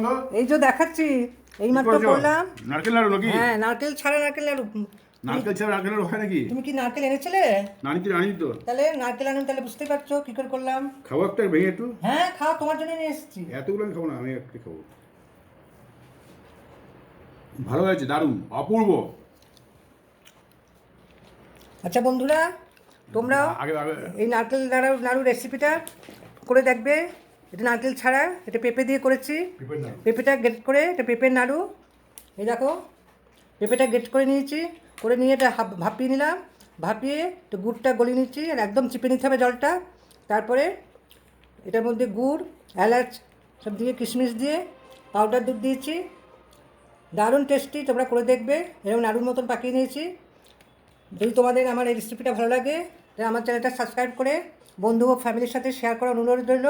বলো। এই যে দেখাচ্ছি, এইমাত্র করছো? করলাম। নারকেল নাড়ু নাকি? হ্যাঁ, নারকেল ছাড়া নারকেল নাড়ু। নারকেল ছাড়া নারকেল নাড়ু হয় নাকি? তুমি কি নারকেল এনেছিলে? আনি তো। তাহলে নারকেল আনুন, তাহলে বুঝতে পারছো কি করে করলাম। খাবো একটা ভেঙে একটু? হ্যাঁ, খাও, তোমার জন্য নিয়ে এসেছি। এতগুলো আমি খাবো না, আমি একটা খাবো। ভালো হয়েছে, দারুণ, অপূর্ব। আচ্ছা বন্ধুরা, তোমরাও আগে আগে এই নারকেল নাড়ু রেসিপিটা করে দেখবে। এটা নারকেল ছাড়া, এটা পেঁপে দিয়ে করেছি। পেঁপের নাড়ু। পেঁপেটা গ্রেট করে, এটা পেঁপের নাড়ু। এই দেখো, পেঁপেটা গ্রেট করে নিয়েছি, করে নিয়ে এটা ভাপিয়ে নিলাম। ভাপিয়ে একটু গুড়টা গলিয়ে নিচ্ছি, আর একদম চিপে নিতে হবে জলটা। তারপরে এটার মধ্যে গুড়, এলাচ সব দিয়ে, কিশমিশ দিয়ে, পাউডার দুধ দিয়েছি। দারুণ টেস্টি, তোমরা করে দেখবে। এরকম নাড়ুর মতন পাকিয়ে নিয়েছি। যদি তোমাদের আমার এই রেসিপিটা ভালো লাগে, তাহলে আমার চ্যানেলটা সাবস্ক্রাইব করে বন্ধু ও ফ্যামিলির সাথে শেয়ার করার অনুরোধ রইল।